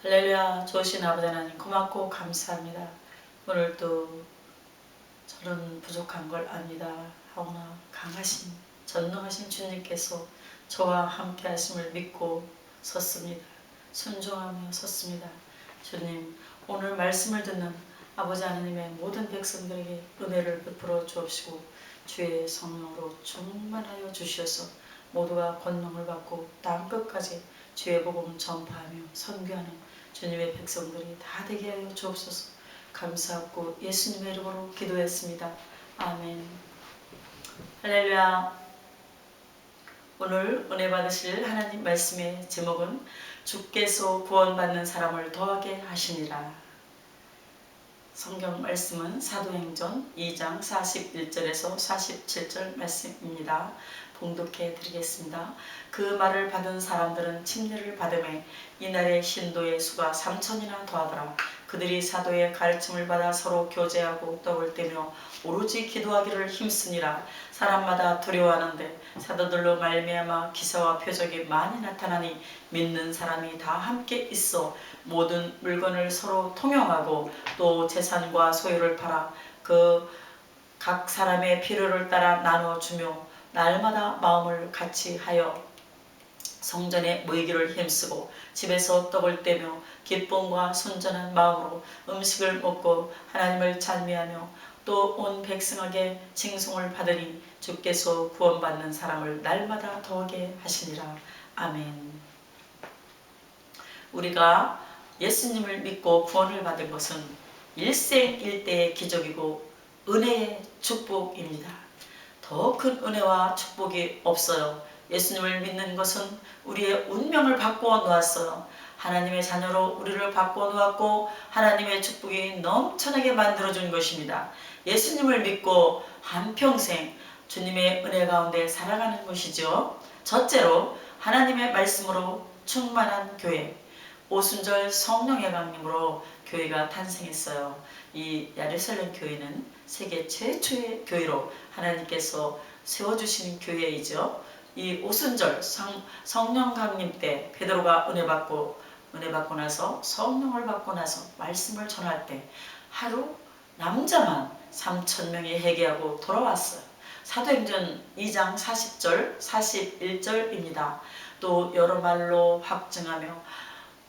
할렐루야. 좋으신 아버지 하나님 고맙고 감사합니다. 오늘도 저는 부족한 걸 압니다. 하오나 강하신 전능하신 주님께서 저와 함께 하심을 믿고 섰습니다. 순종하며 섰습니다. 주님, 오늘 말씀을 듣는 아버지 하나님의 모든 백성들에게 은혜를 베풀어 주옵시고 주의 성령으로 충만하여 주시어서 모두가 권능을 받고 땅끝까지 주의 복음 전파하며 선교하는 주님의 백성들이 다 되게 하여 주옵소서. 감사하고 예수님의 이름으로 기도했습니다. 아멘. 할렐루야. 오늘 은혜 받으실 하나님 말씀의 제목은 주께서 구원받는 사람을 더하게 하시니라. 성경 말씀은 사도행전 2장 41절에서 47절 말씀입니다. 봉독해 드리겠습니다. 그 말을 받은 사람들은 침례를 받음에 이날의 신도의 수가 3천이나 더하더라. 그들이 사도의 가르침을 받아 서로 교제하고 떡을 떼며 오로지 기도하기를 힘쓰니라. 사람마다 두려워하는데 사도들로 말미암아 기사와 표적이 많이 나타나니 믿는 사람이 다 함께 있어 모든 물건을 서로 통용하고 또 재산과 소유를 팔아 그 각 사람의 필요를 따라 나눠주며 날마다 마음을 같이 하여 성전에 모이기를 힘쓰고 집에서 떡을 떼며 기쁨과 순전한 마음으로 음식을 먹고 하나님을 찬미하며 또 온 백성에게 칭송을 받으니 주께서 구원받는 사람을 날마다 더하게 하시니라. 아멘. 우리가 예수님을 믿고 구원을 받은 것은 일생일대의 기적이고 은혜의 축복입니다. 더 큰 은혜와 축복이 없어요. 예수님을 믿는 것은 우리의 운명을 바꾸어 놓았어요. 하나님의 자녀로 우리를 바꾸어 놓았고 하나님의 축복이 넘쳐나게 만들어준 것입니다. 예수님을 믿고 한평생 주님의 은혜 가운데 살아가는 것이죠. 첫째로 하나님의 말씀으로 충만한 교회, 오순절 성령의 강림으로 교회가 탄생했어요. 이 예루살렘 교회는 세계 최초의 교회로 하나님께서 세워주신 교회이죠. 이 오순절 성령 강림 때 베드로가 은혜 받고 나서 성령을 받고 나서 말씀을 전할 때 하루 남자만 3,000명이 회개하고 돌아왔어요. 사도행전 2장 40절 41절입니다. 또 여러 말로 확증하며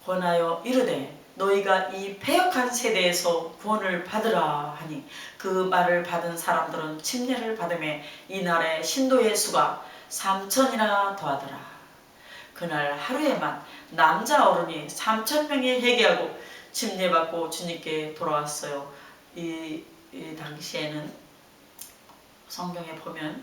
권하여 이르되 너희가 이 패역한 세대에서 구원을 받으라 하니 그 말을 받은 사람들은 침례를 받음에 이날의 신도의 수가 3천이나 더하더라. 그날 하루에만 남자 어른이 3,000명이 회개하고 침례받고 주님께 돌아왔어요. 이 당시에는 성경에 보면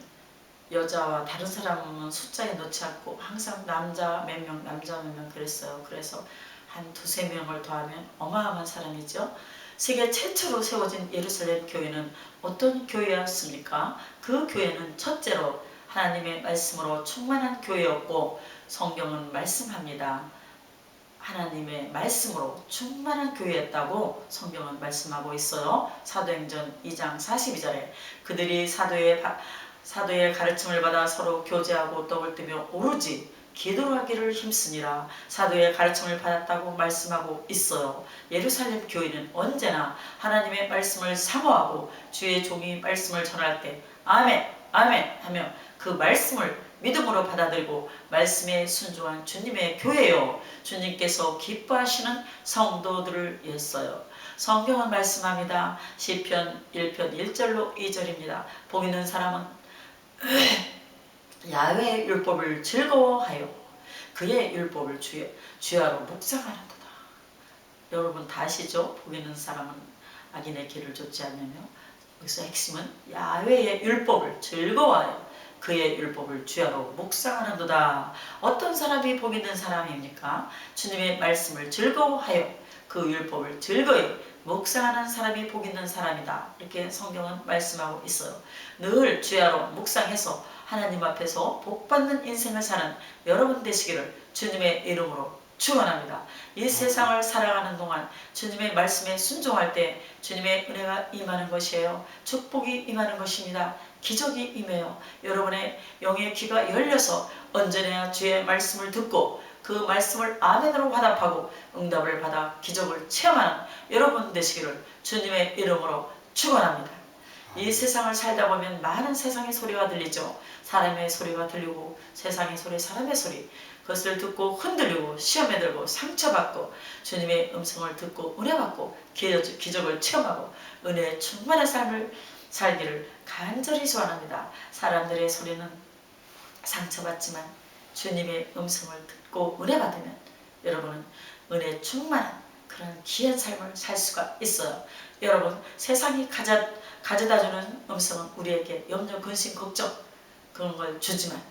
여자와 다른 사람은 숫자에 넣지 않고 항상 남자 몇 명 그랬어요. 그래서 한 두세 명을 더하면 어마어마한 사람이죠. 세계 최초로 세워진 예루살렘 교회는 어떤 교회였습니까? 그 교회는 첫째로 하나님의 말씀으로 충만한 교회였고 성경은 말씀합니다. 하나님의 말씀으로 충만한 교회였다고 성경은 말씀하고 있어요. 사도행전 2장 42절에 그들이 사도의 가르침을 받아 서로 교제하고 떡을 떼며 오로지 기도를 하기를 힘쓰니라. 사도의 가르침을 받았다고 말씀하고 있어요. 예루살렘 교회는 언제나 하나님의 말씀을 사모하고 주의 종이 말씀을 전할 때 아멘 아멘 하며 그 말씀을 믿음으로 받아들이고 말씀에 순종한 주님의 교회요. 주님께서 기뻐하시는 성도들을 위했어요. 성경은 말씀합니다. 시편 1편 1절로 2절입니다. 복 있는 사람은 야훼의 율법을 즐거워하여 그의 율법을 주야로 묵상하는도다. 여러분 다 아시죠? 복 있는 사람은 악인의 길을 좇지 않으며 여기서 핵심은 야훼의 율법을 즐거워하여 그의 율법을 주야로 묵상하는도다. 어떤 사람이 복 있는 사람입니까? 주님의 말씀을 즐거워하여 그 율법을 즐거이 묵상하는 사람이 복 있는 사람이다. 이렇게 성경은 말씀하고 있어요. 늘 주야로 묵상해서 하나님 앞에서 복받는 인생을 사는 여러분 되시기를 주님의 이름으로 축원합니다. 이 세상을 살아가는 동안 주님의 말씀에 순종할 때 주님의 은혜가 임하는 것이에요. 축복이 임하는 것입니다. 기적이 임해요. 여러분의 영의 귀가 열려서 언제나 주의 말씀을 듣고 그 말씀을 아멘으로 화답하고 응답을 받아 기적을 체험하는 여러분 되시기를 주님의 이름으로 축원합니다. 이 세상을 살다 보면 많은 세상의 소리가 들리죠. 사람의 소리가 들리고 세상의 소리, 사람의 소리, 그것을 듣고 흔들리고 시험에 들고 상처받고 주님의 음성을 듣고 은혜받고 기적을 체험하고 은혜의 충만한 삶을 살기를 간절히 소원합니다. 사람들의 소리는 상처받지만 주님의 음성을 듣고 은혜받으면 여러분은 은혜 충만한 그런 귀한 삶을 살 수가 있어요. 여러분, 세상이 가져다주는 음성은 우리에게 염려, 근심, 걱정 그런 걸 주지만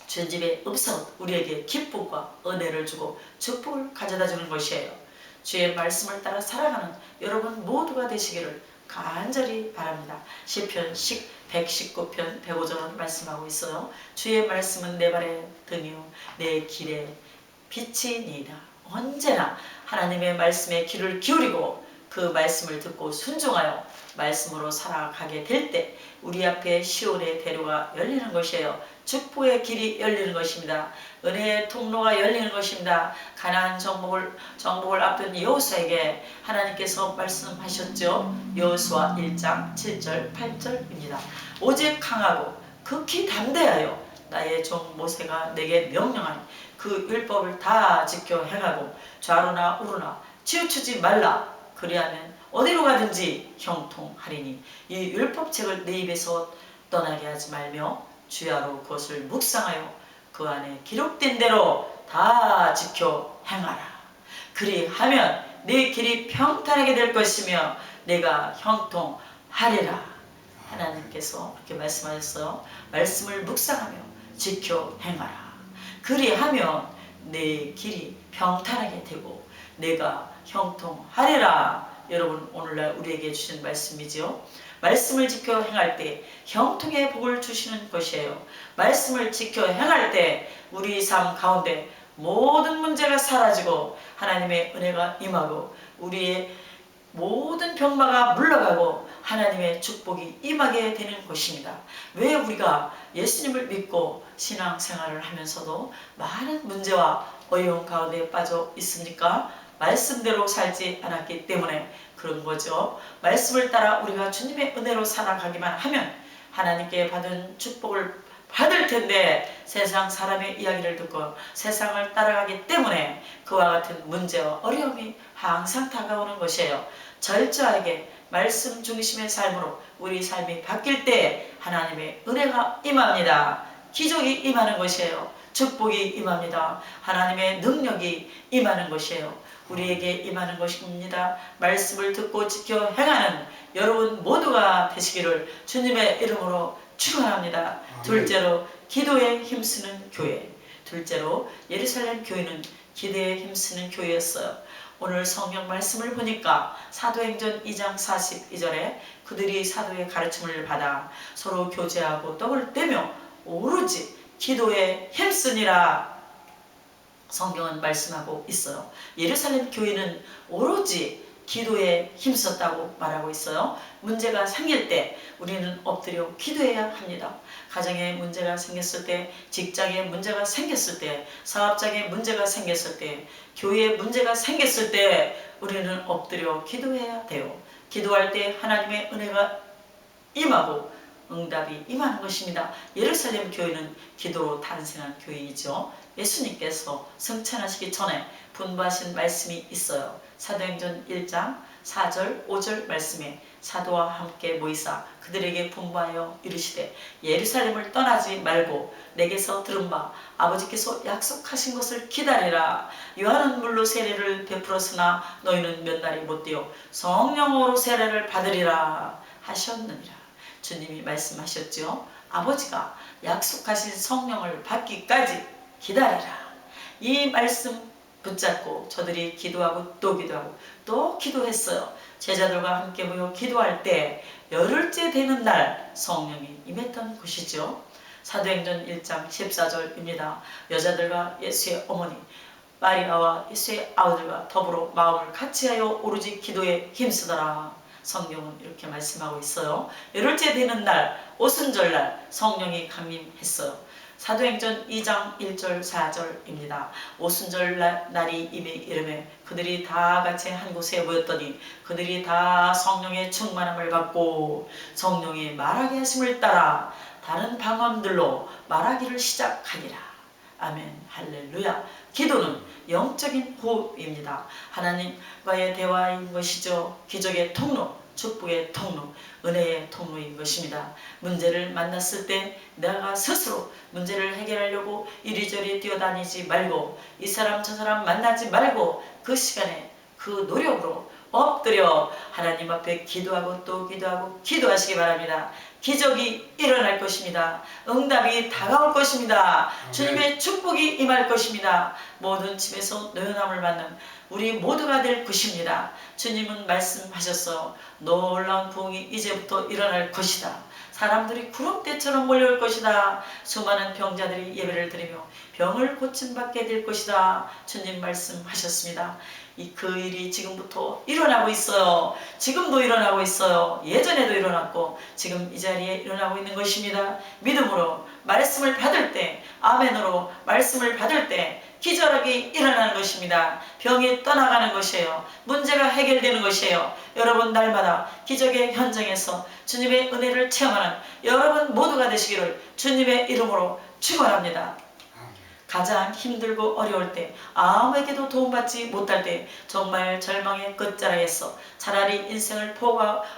주님의 음성은 우리에게 기쁨과 은혜를 주고 축복을 가져다주는 것이에요. 주의 말씀을 따라 살아가는 여러분 모두가 되시기를 간절히 바랍니다. 시편 119편 105절 말씀하고 있어요. 주의 말씀은 내 발의 등이요 내 길에 빛이니이다. 언제나 하나님의 말씀에 귀를 기울이고 그 말씀을 듣고 순종하여 말씀으로 살아가게 될 때 우리 앞에 시온의 대로가 열리는 것이에요. 축복의 길이 열리는 것입니다. 은혜의 통로가 열리는 것입니다. 가나안 정복을 앞둔 여호수아에게 하나님께서 말씀하셨죠. 여호수아 1장 7절 8절입니다. 오직 강하고 극히 담대하여 나의 종 모세가 내게 명령하니 그 율법을 다 지켜 행하고 좌로나 우로나 치우치지 말라. 그리하면 어디로 가든지 형통하리니 이 율법책을 내 입에서 떠나게 하지 말며 주야로 그것을 묵상하여 그 안에 기록된 대로 다 지켜 행하라. 그리하면 네 길이 평탄하게 될 것이며 내가 형통하리라. 하나님께서 그렇게 말씀하셨어요. 말씀을 묵상하며 지켜 행하라. 그리하면 내 길이 평탄하게 되고 내가 형통하리라. 여러분 오늘날 우리에게 주신 말씀이죠. 말씀을 지켜 행할 때 형통의 복을 주시는 것이에요. 말씀을 지켜 행할 때 우리 삶 가운데 모든 문제가 사라지고 하나님의 은혜가 임하고 우리의 모든 병마가 물러가고 하나님의 축복이 임하게 되는 것입니다. 왜 우리가 예수님을 믿고 신앙생활을 하면서도 많은 문제와 어려움 가운데 빠져 있습니까? 말씀대로 살지 않았기 때문에 그런 거죠. 말씀을 따라 우리가 주님의 은혜로 살아가기만 하면 하나님께 받은 축복을 받을 텐데 세상 사람의 이야기를 듣고 세상을 따라가기 때문에 그와 같은 문제와 어려움이 항상 다가오는 것이에요. 철저하게 말씀 중심의 삶으로 우리 삶이 바뀔 때 하나님의 은혜가 임합니다. 기적이 임하는 것이에요. 축복이 임합니다. 하나님의 능력이 임하는 것이에요. 우리에게 임하는 것입니다. 말씀을 듣고 지켜 행하는 여러분 모두가 되시기를 주님의 이름으로 축원합니다. 둘째로 기도에 힘쓰는 교회. 둘째로 예루살렘 교회는 기도에 힘쓰는 교회였어요. 오늘 성경 말씀을 보니까 사도행전 2장 42절에 그들이 사도의 가르침을 받아 서로 교제하고 떡을 떼며 오로지 기도에 힘쓰니라 성경은 말씀하고 있어요. 예루살렘 교회는 오로지 기도에 힘썼다고 말하고 있어요. 문제가 생길 때 우리는 엎드려 기도해야 합니다. 가정에 문제가 생겼을 때, 직장에 문제가 생겼을 때, 사업장에 문제가 생겼을 때, 교회에 문제가 생겼을 때 우리는 엎드려 기도해야 돼요. 기도할 때 하나님의 은혜가 임하고 응답이 임하는 것입니다. 예루살렘 교회는 기도로 탄생한 교회이죠. 예수님께서 승천하시기 전에 분부하신 말씀이 있어요. 사도행전 1장 4절 5절 말씀에 사도와 함께 모이사 그들에게 분부하여 이르시되 예루살렘을 떠나지 말고 내게서 들은 바 아버지께서 약속하신 것을 기다리라. 요한은 물로 세례를 베풀었으나 너희는 몇 날이 못되어 성령으로 세례를 받으리라 하셨느니라. 주님이 말씀하셨죠. 아버지가 약속하신 성령을 받기까지 기다리라. 이 말씀 붙잡고 저들이 기도하고 또 기도하고 또 기도했어요. 제자들과 함께 모여 기도할 때 열흘째 되는 날 성령이 임했던 것이죠. 사도행전 1장 14절입니다. 여자들과 예수의 어머니 마리아와 예수의 아우들과 더불어 마음을 같이하여 오로지 기도에 힘쓰더라. 성경은 이렇게 말씀하고 있어요. 열흘째 되는 날 오순절날 성령이 강림했어요. 사도행전 2장 1절 4절입니다. 오순절 날이 이미 이르매 그들이 다 같이 한 곳에 모였더니 그들이 다 성령의 충만함을 받고 성령이 말하게 하심을 따라 다른 방언들로 말하기를 시작하니라. 아멘. 할렐루야. 기도는 영적인 호흡입니다. 하나님과의 대화인 것이죠. 기적의 통로, 축복의 통로, 은혜의 통로인 것입니다. 문제를 만났을 때 내가 스스로 문제를 해결하려고 이리저리 뛰어다니지 말고 이 사람 저 사람 만나지 말고 그 시간에 그 노력으로 엎드려 하나님 앞에 기도하고 또 기도하고 기도하시기 바랍니다. 기적이 일어날 것입니다. 응답이 다가올 것입니다. 주님의 축복이 임할 것입니다. 모든 집에서 노연함을 받는 우리 모두가 될 것입니다. 주님은 말씀하셨어요. 놀라운 부흥이 이제부터 일어날 것이다. 사람들이 구름대처럼 몰려올 것이다. 수많은 병자들이 예배를 드리며 병을 고침받게 될 것이다. 주님 말씀하셨습니다. 그 일이 지금부터 일어나고 있어요. 지금도 일어나고 있어요. 예전에도 일어났고 지금 이 자리에 일어나고 있는 것입니다. 믿음으로 말씀을 받을 때, 아멘으로 말씀을 받을 때 기적이 일어나는 것입니다. 병이 떠나가는 것이에요. 문제가 해결되는 것이에요. 여러분 날마다 기적의 현장에서 주님의 은혜를 체험하는 여러분 모두가 되시기를 주님의 이름으로 축원합니다. 가장 힘들고 어려울 때, 아무에게도 도움받지 못할 때, 정말 절망의 끝자락에서 차라리 인생을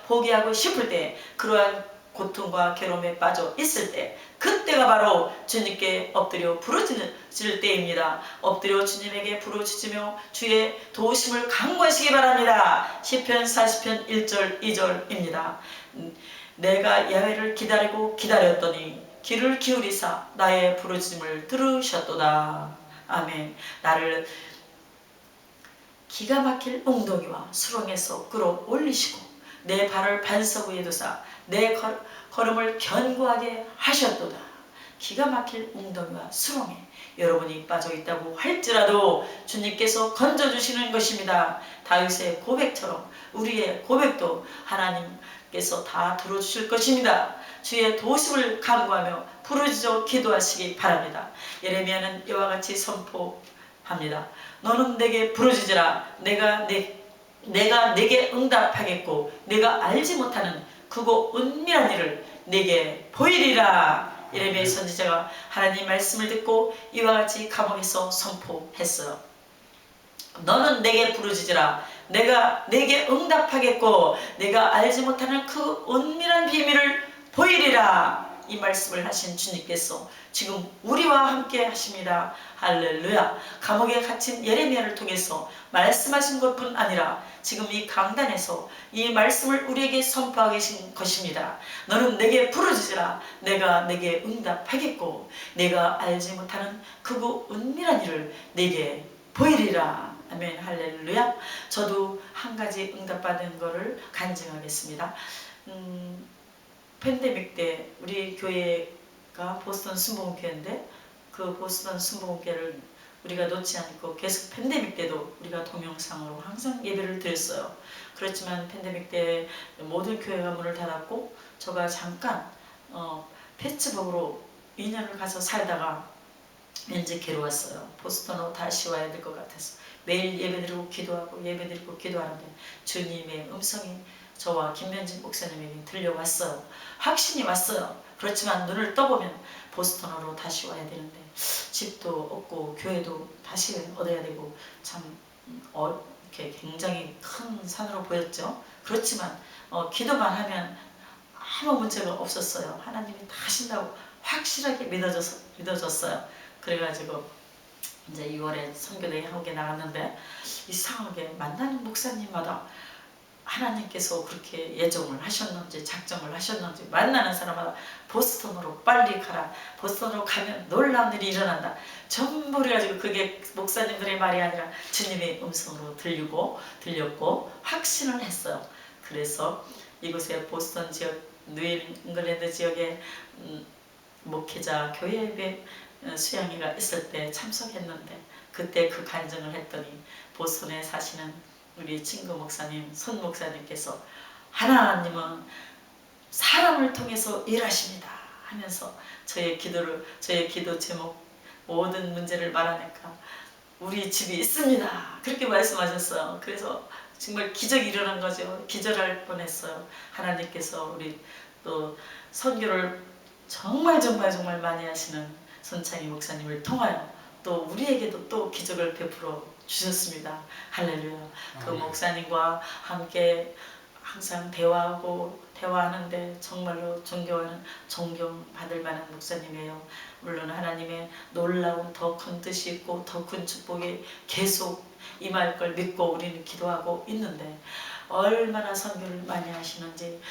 포기하고 싶을 때, 그러한 고통과 괴로움에 빠져 있을 때, 그때가 바로 주님께 엎드려 부르짖을 때입니다. 엎드려 주님에게 부르짖으며 주의 도우심을 간구하시기 바랍니다. 시편 40편 1절 2절입니다. 내가 야훼를 기다리고 기다렸더니 귀를 기울이사 나의 부르짖음을 들으셨도다. 아멘. 나를 기가 막힐 웅덩이와 수렁에서 끌어올리시고 내 발을 반석 위에 두사 내 걸음을 견고하게 하셨도다. 기가 막힐 웅덩이와 수렁에 여러분이 빠져있다고 할지라도 주님께서 건져주시는 것입니다. 다윗의 고백처럼 우리의 고백도 하나님께서 다 들어주실 것입니다. 주의 도우심을 간구하며 부르짖어 기도하시기 바랍니다. 예레미야는 이와 같이 선포합니다. 너는 내게 부르짖으라. 내가 내게 응답하겠고 내가 알지 못하는 크고 은밀한 일을 내게 보이리라. 예레미야 선지자가 하나님 말씀을 듣고 이와 같이 감옥에서 선포했어요. 너는 내게 부르짖으라. 내가 내게 응답하겠고 내가 알지 못하는 그 은밀한 비밀을 보이리라. 이 말씀을 하신 주님께서 지금 우리와 함께 하십니다. 할렐루야. 감옥에 갇힌 예레미야를 통해서 말씀하신 것뿐 아니라 지금 이 강단에서 이 말씀을 우리에게 선포하게 하신 것입니다. 너는 내게 부르짖으라. 내가 내게 응답하겠고 내가 알지 못하는 크고 은밀한 일을 내게 보이리라. 아멘. 할렐루야. 저도 한 가지 응답받은 것을 간증하겠습니다. 팬데믹 때 우리 교회가 보스턴 순복음교회인데 그 보스턴 순복음교회를 우리가 놓지 않고 계속 팬데믹 때도 우리가 동영상으로 항상 예배를 드렸어요. 그렇지만 팬데믹 때 모든 교회가 문을 닫았고 제가 잠깐 피츠버그로 2년을 가서 살다가 왠지 괴로웠어요. 보스턴으로 다시 와야 될 것 같아서 매일 예배드리고 기도하고 예배드리고 기도하는데 주님의 음성이 저와 김면진 목사님에게 들려왔어요. 확신이 왔어요. 그렇지만 눈을 떠보면 보스턴으로 다시 와야 되는데 집도 없고 교회도 다시 얻어야 되고 참 이렇게 굉장히 큰 산으로 보였죠. 그렇지만 기도만 하면 아무 문제가 없었어요. 하나님이 다 하신다고 확실하게 믿어졌어요. 그래가지고 이제 6월에 선교대회 한국에 나갔는데 이상하게 만나는 목사님마다 하나님께서 그렇게 예정을 하셨는지 작정을 하셨는지 만나는 사람마다 보스턴으로 빨리 가라. 보스턴으로 가면 놀라운 일이 일어난다. 전부 그래가지고 그게 목사님들의 말이 아니라 주님의 음성으로 들렸고 확신을 했어요. 그래서 이곳에 보스턴 지역 뉴 잉글랜드 지역에 목회자 교회 예배 수양회가 있을 때 참석했는데 그때 그 간증을 했더니 보스턴에 사시는 우리 친구 목사님, 손 목사님께서 하나님은 사람을 통해서 일하십니다. 하면서 저의 기도 제목 모든 문제를 말하니까 우리 집이 있습니다. 그렇게 말씀하셨어요. 그래서 정말 기적이 일어난 거죠. 기절할 뻔했어요. 하나님께서 우리 또 선교를 정말 많이 하시는 손창희 목사님을 통하여 또 우리에게도 또 기적을 베풀어 주셨습니다. 할렐루야. 그 목사님과 함께 항상 대화하는데 정말로 존경받을 만한 목사님이에요. 물론 하나님의 놀라운 더 큰 뜻이 있고 더 큰 축복이 계속 임할 걸 믿고 우리는 기도하고 있는데 얼마나 선교를 많이 하시는지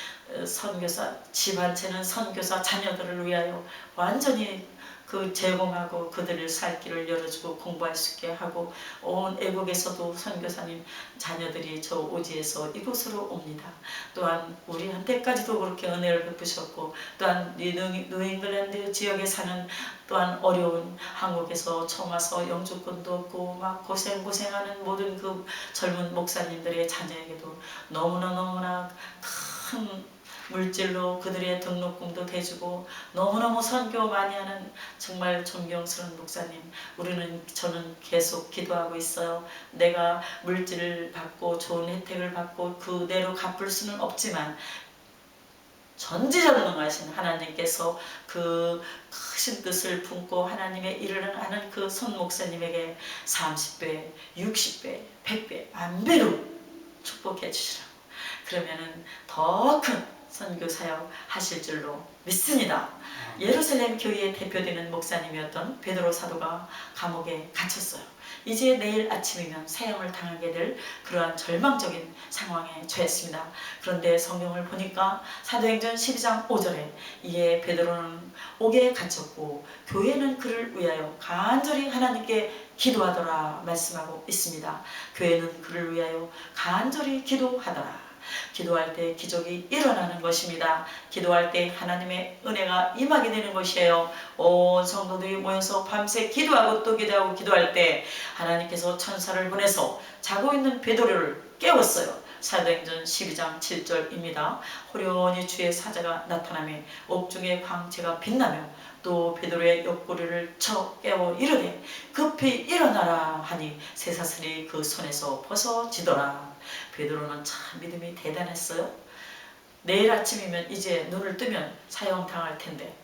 선교사 집안채는 선교사 자녀들을 위하여 완전히 제공하고 그들을 살 길을 열어주고 공부할 수 있게 하고 온 애국에서도 선교사님 자녀들이 저 오지에서 이곳으로 옵니다. 또한 우리한테까지도 그렇게 은혜를 베푸셨고 또한 뉴잉글랜드 지역에 사는 또한 어려운 한국에서 처음 와서 영주권도 없고 막 고생하는 모든 그 젊은 목사님들의 자녀에게도 너무나 큰 물질로 그들의 등록금도 대주고 너무너무 선교 많이 하는 정말 존경스러운 목사님, 저는 계속 기도하고 있어요. 내가 물질을 받고 좋은 혜택을 받고 그대로 갚을 수는 없지만 전지전능하신 하나님께서 그 크신 뜻을 품고 하나님의 일을 하는 그 손 목사님에게 30배, 60배, 100배, 만배로 축복해 주시라고. 그러면은 더 큰 선교 사역 하실 줄로 믿습니다. 예루살렘 교회에 대표되는 목사님이었던 베드로 사도가 감옥에 갇혔어요. 이제 내일 아침이면 사형을 당하게 될 그러한 절망적인 상황에 처했습니다. 그런데 성경을 보니까 사도행전 12장 5절에 이에 베드로는 옥에 갇혔고 교회는 그를 위하여 간절히 하나님께 기도하더라 말씀하고 있습니다. 교회는 그를 위하여 간절히 기도하더라. 기도할 때 기적이 일어나는 것입니다. 기도할 때 하나님의 은혜가 임하게 되는 것이에요. 온 성도들이 모여서 밤새 기도하고 또 기도하고 기도할 때 하나님께서 천사를 보내서 자고 있는 베드로를 깨웠어요. 사도행전 12장 7절입니다. 호련히 주의 사자가 나타나며 옥중의 광채가 빛나며 또 베드로의 옆구리를 쳐 깨워 이르되 급히 일어나라 하니 쇠사슬이 그 손에서 벗어지더라. 베드로는 참 믿음이 대단했어요. 내일 아침이면 이제 눈을 뜨면 사형당할 텐데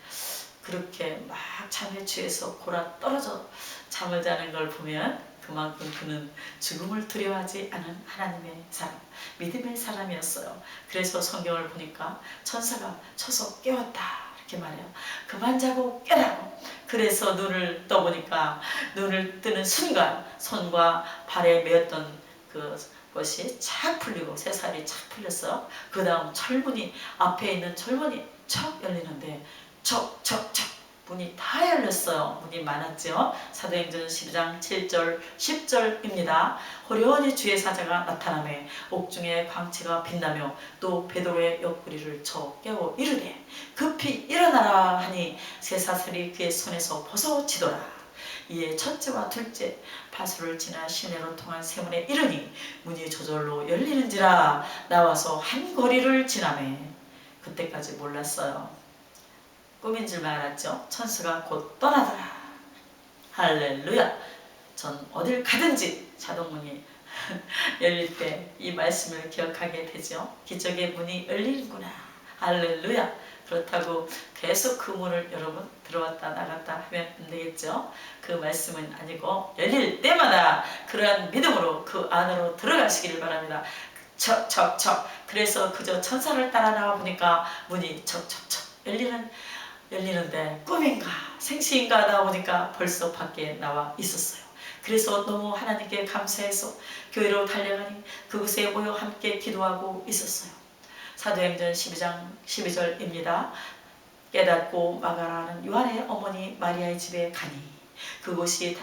그렇게 막 잠에 취해서 골아 떨어져 잠을 자는 걸 보면 그만큼 그는 죽음을 두려워하지 않은 하나님의 사람, 믿음의 사람이었어요. 그래서 성경을 보니까 천사가 쳐서 깨웠다 이렇게 말해요. 그만 자고 깨라고. 그래서 눈을 떠보니까 눈을 뜨는 순간 손과 발에 매었던 것이 착 풀리고 새살이 착 풀렸어요. 그 다음 철문이 앞에 있는 철문이 척 열리는데 척 문이 다 열렸어요. 문이 많았죠. 사도행전 12장 7절 10절입니다. 호련히 주의 사자가 나타나며 옥중에 광채가 빛나며 또 베드로의 옆구리를 쳐 깨워 이르되 급히 일어나라 하니 쇠사슬이 그의 손에서 벗어지더라. 이에 첫째와 둘째 파수를 지나 시내로 통한 세문에 이르니 문이 저절로 열리는지라. 나와서 한 거리를 지나매. 그때까지 몰랐어요. 꿈인 줄만 알았죠. 천사가 곧 떠나더라. 할렐루야. 전 어딜 가든지 자동문이 열릴 때 이 말씀을 기억하게 되죠. 기적의 문이 열리는구나. 할렐루야. 그렇다고 계속 그 문을 여러분 들어왔다 나갔다 하면 안 되겠죠. 그 말씀은 아니고 열릴 때마다 그러한 믿음으로 그 안으로 들어가시기를 바랍니다. 척 그래서 그저 천사를 따라 나와 보니까 문이 척 열리는데 꿈인가 생시인가 하다 보니까 벌써 밖에 나와 있었어요. 그래서 너무 하나님께 감사해서 교회로 달려가니 그곳에 모여 함께 기도하고 있었어요. 사도행전 12장 12절입니다. 깨닫고 마가라는 요한의 어머니 마리아의 집에 가니 그곳이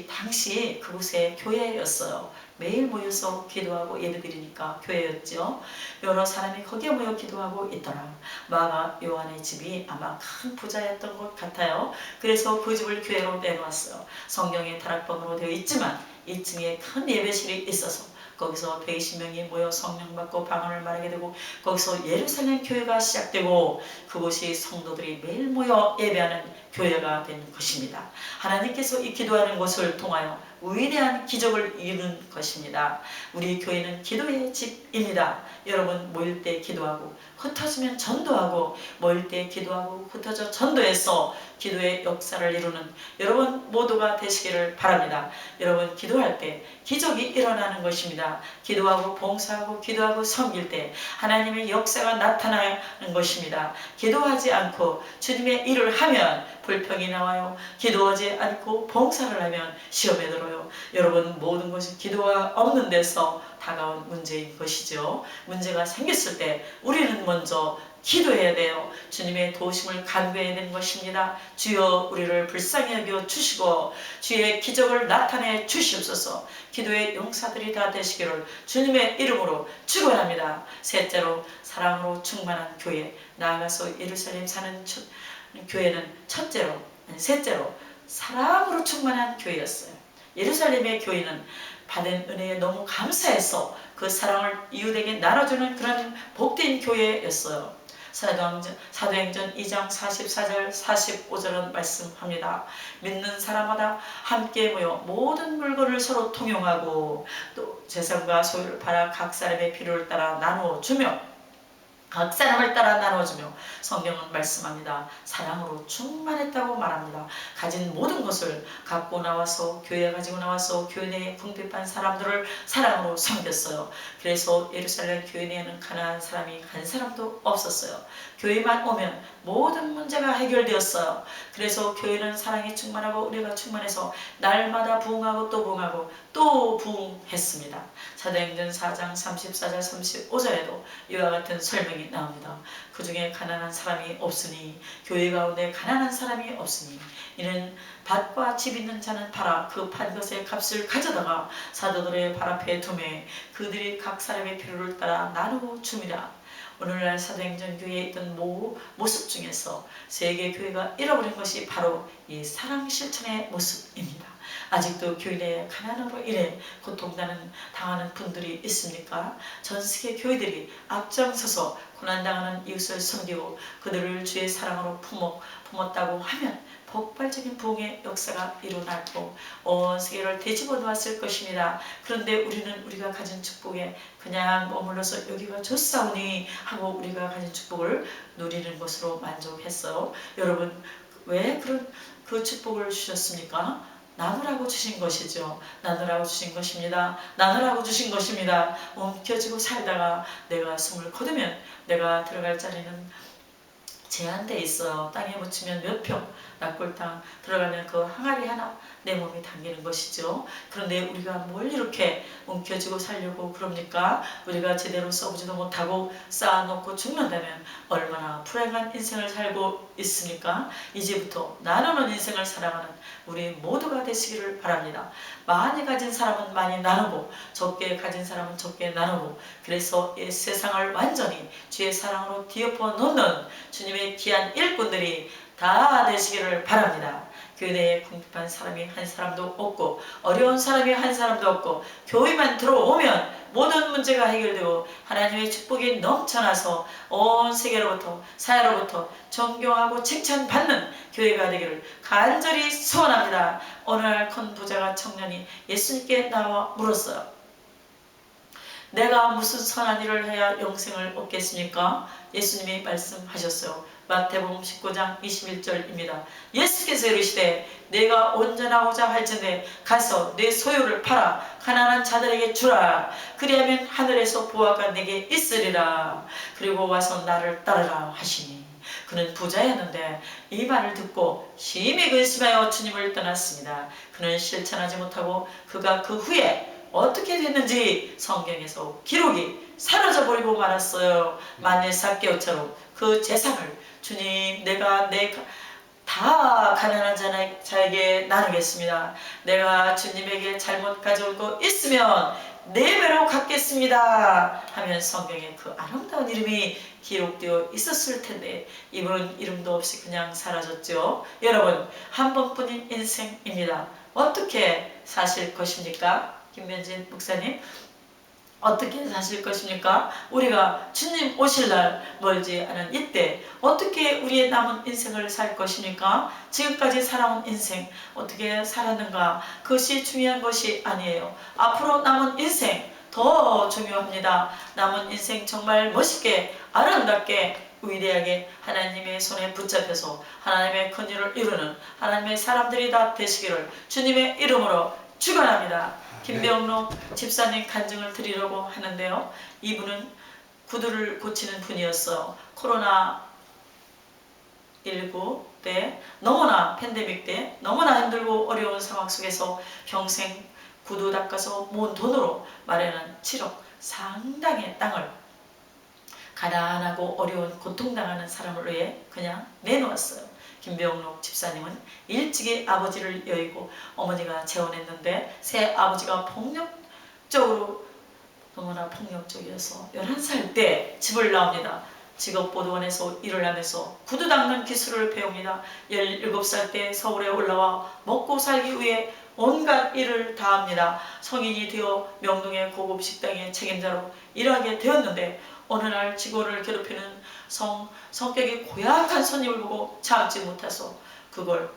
당시 그곳의 교회였어요. 매일 모여서 기도하고 예배드리니까 교회였죠. 여러 사람이 거기에 모여 기도하고 있더라. 마가 요한의 집이 아마 큰 부자였던 것 같아요. 그래서 그 집을 교회로 내놓았어요. 성경에 다락방으로 되어 있지만 2층에 큰 예배실이 있어서 거기서 120명이 모여 성령 받고 방언을 말하게 되고 거기서 예루살렘 교회가 시작되고 그곳이 성도들이 매일 모여 예배하는 교회가 된 것입니다. 하나님께서 이 기도하는 곳을 통하여 위대한 기적을 이루는 것입니다. 우리 교회는 기도의 집입니다. 여러분 모일 때 기도하고 흩어지면 전도하고 모일 때 기도하고 흩어져 전도해서 기도의 역사를 이루는 여러분 모두가 되시기를 바랍니다. 여러분 기도할 때 기적이 일어나는 것입니다. 기도하고 봉사하고 기도하고 섬길 때 하나님의 역사가 나타나는 것입니다. 기도하지 않고 주님의 일을 하면 불평이 나와요. 기도하지 않고 봉사를 하면 시험에 들어요. 여러분 모든 것이 기도가 없는 데서 다가온 문제인 것이죠. 문제가 생겼을 때 우리는 먼저 기도해야 돼요. 주님의 도우심을 간구해야 되는 것입니다. 주여 우리를 불쌍히 여겨 주시고 주의 기적을 나타내 주시옵소서. 기도의 용사들이 다 되시기를 주님의 이름으로 축원합니다. 셋째로 사랑으로 충만한 교회, 나아가서 예루살렘 사는 교회는 셋째로 사랑으로 충만한 교회였어요. 예루살렘의 교회는 받은 은혜에 너무 감사해서 그 사랑을 이웃에게 나눠주는 그런 복된 교회였어요. 사도행전 2장 44절 45절은 말씀합니다. 믿는 사람마다 함께 모여 모든 물건을 서로 통용하고 또 재산과 소유를 팔아 각 사람의 필요를 따라 나누어 주며 각 사람을 따라 나눠주며 성경은 말씀합니다. 사랑으로 충만했다고 말합니다. 가진 모든 것을 갖고 나와서 교회에 가지고 나와서 교회 내에 궁핍한 사람들을 사랑으로 섬겼어요. 그래서 예루살렘 교회 내에는 가난한 사람이 한 사람도 없었어요. 교회만 오면 모든 문제가 해결되었어요. 그래서 교회는 사랑이 충만하고 은혜가 충만해서 날마다 부흥하고 또 부흥하고 또 부흥했습니다. 사도행전 4장 34절 35절에도 이와 같은 설명이 나옵니다. 그 중에 가난한 사람이 없으니 교회 가운데 가난한 사람이 없으니 이는 밭과 집 있는 자는 팔아 그 판 것의 값을 가져다가 사도들의 발 앞에 두매 그들이 각 사람의 필요를 따라 나누어 줍니다. 오늘날 사도행전 교회에 있던 모습 중에서 세계 교회가 잃어버린 것이 바로 이 사랑 실천의 모습입니다. 아직도 교회 내에 가난으로 인해 고통당하는 분들이 있습니까? 전 세계 교회들이 앞장서서 고난당하는 이웃을 섬기고 그들을 주의 사랑으로 품었다고 하면 폭발적인 부흥의 역사가 일어났고 온 세계를 뒤집어 놓았을 것입니다. 그런데 우리는 우리가 가진 축복에 그냥 머물러서 여기가 좋사오니 하고 우리가 가진 축복을 누리는 것으로 만족했어요. 여러분 왜 그 축복을 주셨습니까? 나누라고 주신 것이죠. 나누라고 주신 것입니다. 나누라고 주신 것입니다. 움켜쥐고 살다가 내가 숨을 거두면 내가 들어갈 자리는 제한돼 있어요. 땅에 묻히면 몇 평, 낙골당 들어가면 그 항아리 하나 내 몸이 담기는 것이죠. 그런데 우리가 뭘 이렇게 움켜쥐고 살려고 그럽니까? 우리가 제대로 써보지도 못하고 쌓아놓고 죽는다면 얼마나 불행한 인생을 살고 있습니까? 이제부터 나누는 인생을 살아가는 우리 모두가 되시기를 바랍니다. 많이 가진 사람은 많이 나누고 적게 가진 사람은 적게 나누고 그래서 이 세상을 완전히 주의 사랑으로 뒤엎어 놓는 주님의 귀한 일꾼들이 다 되시기를 바랍니다. 교회 내에 궁핍한 사람이 한 사람도 없고 어려운 사람이 한 사람도 없고 교회만 들어오면 모든 문제가 해결되고 하나님의 축복이 넘쳐나서 온 세계로부터 사회로부터 존경하고 칭찬받는 교회가 되기를 간절히 소원합니다. 오늘 큰 부자가 청년이 예수님께 나와 물었어요. 내가 무슨 선한 일을 해야 영생을 얻겠습니까? 예수님이 말씀하셨어요. 마태복음 19장 21절입니다. 예수께서 이르시되 내가 온전하고자 할진대 가서 내 소유를 팔아 가난한 자들에게 주라. 그리하면 하늘에서 보화가 내게 있으리라. 그리고 와서 나를 따르라 하시니 그는 부자였는데 이 말을 듣고 심히 근심하여 주님을 떠났습니다. 그는 실천하지 못하고 그가 그 후에 어떻게 됐는지 성경에서 기록이 사라져버리고 말았어요. 만일 삭개오처럼 그 재산을 주님 내가 다 가난한 자에게 나누겠습니다. 내가 주님에게 잘못 가져올 거 있으면 4배로 갚겠습니다 하면 성경에 그 아름다운 이름이 기록되어 있었을 텐데 이분은 이름도 없이 그냥 사라졌죠. 여러분 한 번뿐인 인생입니다. 어떻게 사실 것입니까? 김면진 목사님 어떻게 사실 것입니까? 우리가 주님 오실 날 멀지 않은 이때 어떻게 우리의 남은 인생을 살 것입니까? 지금까지 살아온 인생 어떻게 살았는가? 그것이 중요한 것이 아니에요. 앞으로 남은 인생 더 중요합니다. 남은 인생 정말 멋있게 아름답게 위대하게 하나님의 손에 붙잡혀서 하나님의 권위를 이루는 하나님의 사람들이 다 되시기를 주님의 이름으로 축원합니다. 김병록 집사님 간증을 드리려고 하는데요. 이분은 구두를 고치는 분이었어요. 코로나19 때 너무나 팬데믹 때 너무나 힘들고 어려운 상황 속에서 평생 구두 닦아서 모은 돈으로 마련한 7억 상당의 땅을 가난하고 어려운 고통당하는 사람을 위해 그냥 내놓았어요. 김병록 집사님은 일찍이 아버지를 여의고 어머니가 재혼했는데 새 아버지가 폭력적으로 너무나 폭력적이어서 11살 때 집을 나옵니다. 직업보도원에서 일을 하면서 구두 닦는 기술을 배웁니다. 17살 때 서울에 올라와 먹고 살기 위해 온갖 일을 다 합니다. 성인이 되어 명동의 고급 식당의 책임자로 일하게 되었는데 어느 날 직원을 괴롭히는 성격이 고약한 손님을 보고 참지 못해서 그걸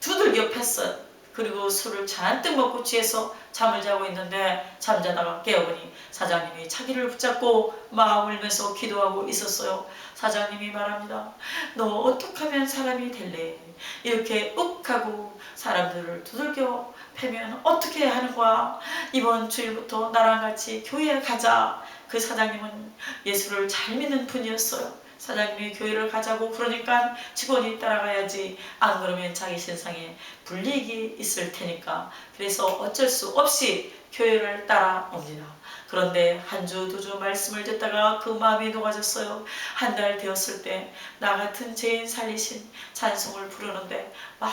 두들겨 팼어요. 그리고 술을 잔뜩 먹고 취해서 잠을 자고 있는데 잠자다가 깨어보니 사장님이 자기를 붙잡고 막 울면서 기도하고 있었어요. 사장님이 말합니다. 너 어떻게 하면 사람이 될래? 이렇게 욱하고 사람들을 두들겨 패면 어떻게 하는 거야? 이번 주일부터 나랑 같이 교회에 가자. 그 사장님은 예수를 잘 믿는 분이었어요. 사장님이 교회를 가자고 그러니까 직원이 따라가야지, 안 그러면 자기 신상에 불이익이 있을 테니까. 그래서 어쩔 수 없이 교회를 따라옵니다. 그런데 한 주 두 주 말씀을 듣다가 그 마음이 녹아졌어요. 한 달 되었을 때 나 같은 죄인 살리신 찬송을 부르는데 막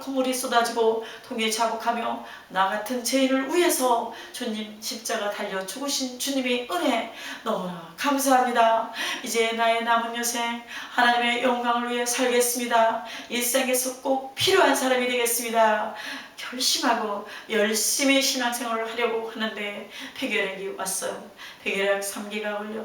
콧물이 쏟아지고 통에 자복하며 나 같은 죄인을 위해서 주님 십자가 달려 죽으신 주님의 은혜 너무나 감사합니다. 이제 나의 남은 여생 하나님의 영광을 위해 살겠습니다. 일생에서 꼭 필요한 사람이 되겠습니다. 결심하고 열심히 신앙생활을 하려고 하는데 폐결핵이 왔어요. 폐결핵 3기가 걸려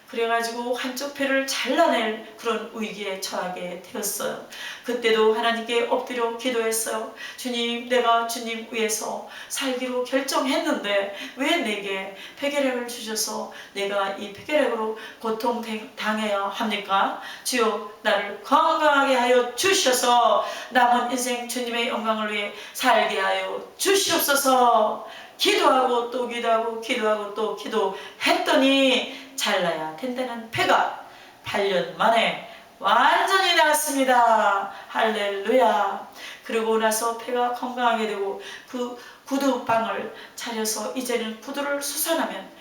그래가지고 한쪽 폐를 잘라낼 그런 위기에 처하게 되었어요. 그때도 하나님께 엎드려 기도했어요. 주님, 내가 주님 위해서 살기로 결정했는데 왜 내게 폐결핵을 주셔서 내가 이 폐결핵으로 고통당해야 합니까? 주여, 나를 건강하게 하여 주셔서 남은 인생 주님의 영광을 위해 살게 하여 주시옵소서. 기도하고 또 기도하고 기도하고 또 기도했더니 잘라야 된다는 폐가 8년 만에 완전히 나았습니다. 할렐루야. 그러고 나서 폐가 건강하게 되고 그 구두방을 차려서 이제는 구두를 수선하면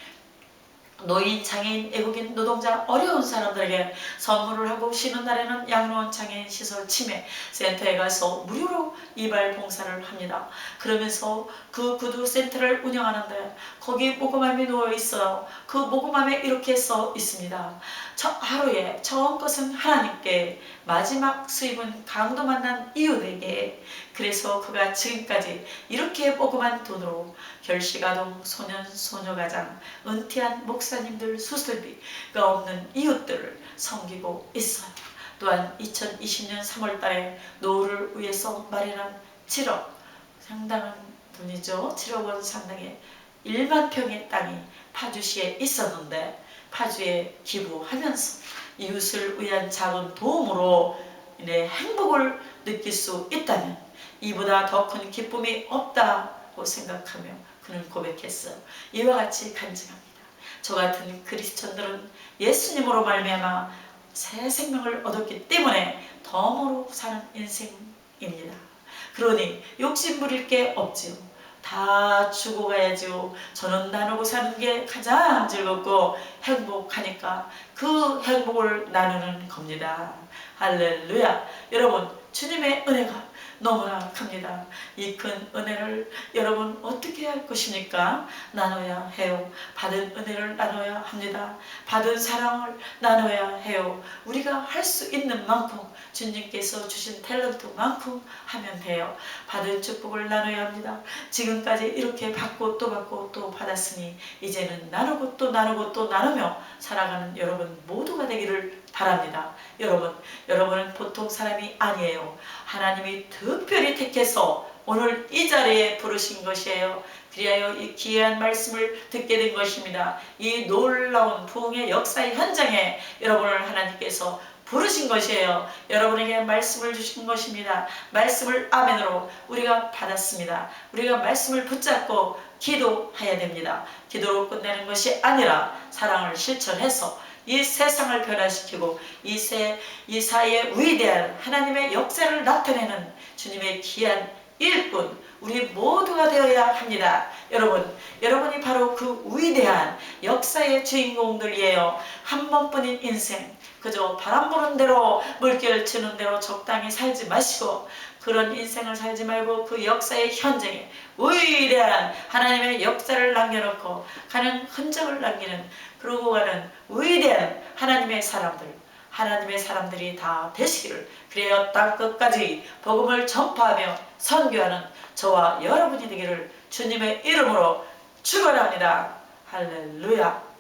노인, 장애인, 외국인, 노동자, 어려운 사람들에게 선물을 하고 쉬는 날에는 양로원 장애인 시설 치매 센터에 가서 무료로 이발 봉사를 합니다. 그러면서 그 구두 센터를 운영하는데 거기 모금함이 놓여 있어요. 그 모금함에 이렇게 써 있습니다. 하루에 처음 것은 하나님께, 마지막 수입은 강도 만난 이웃에게. 그래서 그가 지금까지 이렇게 모금한 돈으로 결식아동, 소년, 소녀가장, 은퇴한 목사님들 수술비가 없는 이웃들을 섬기고 있어요. 또한 2020년 3월달에 노후를 위해서 마련한 7억, 상당한 돈이죠. 7억 원 상당의 1만 평의 땅이 파주시에 있었는데 파주에 기부하면서 이웃을 위한 작은 도움으로 행복을 느낄 수 있다면 이보다 더 큰 기쁨이 없다고 생각하며 그는 고백했어요. 이와 같이 간증합니다. 저 같은 그리스천들은 예수님으로 말미암아 새 생명을 얻었기 때문에 덤으로 사는 인생입니다. 그러니 욕심 부릴 게 없지요. 다 주고 가야지요. 저는 나누고 사는 게 가장 즐겁고 행복하니까 그 행복을 나누는 겁니다. 할렐루야. 여러분, 주님의 은혜가 너무나 큽니다. 이 큰 은혜를 여러분 어떻게 할 것입니까? 나눠야 해요. 받은 은혜를 나눠야 합니다. 받은 사랑을 나눠야 해요. 우리가 할 수 있는 만큼 주님께서 주신 탤런트만큼 하면 돼요. 받은 축복을 나눠야 합니다. 지금까지 이렇게 받고 또 받았으니 이제는 나누고 또 나누고 또 나누며 살아가는 여러분 모두가 되기를 바랍니다. 여러분은 보통 사람이 아니에요. 하나님이 특별히 택해서 오늘 이 자리에 부르신 것이에요. 그리하여 이 귀한 말씀을 듣게 된 것입니다. 이 놀라운 부흥의 역사의 현장에 여러분을 하나님께서 부르신 것이에요. 여러분에게 말씀을 주신 것입니다. 말씀을 아멘으로 우리가 받았습니다. 우리가 말씀을 붙잡고 기도해야 됩니다. 기도로 끝내는 것이 아니라 사랑을 실천해서 이 세상을 변화시키고 이 사회에 위대한 하나님의 역사를 나타내는 주님의 귀한 일꾼 우리 모두가 되어야 합니다. 여러분이 바로 그 위대한 역사의 주인공들이에요. 한 번뿐인 인생 그저 바람 부는 대로 물결 치는 대로 적당히 살지 마시고 그런 인생을 살지 말고 그 역사의 현장에 위대한 하나님의 역사를 남겨놓고 가는 흔적을 남기는 그러고 가는 위대한 하나님의 사람들이 다 되시기를 그래야 땅끝까지 복음을 전파하며 선교하는 저와 여러분이 되기를 주님의 이름으로 축원합니다. 할렐루야.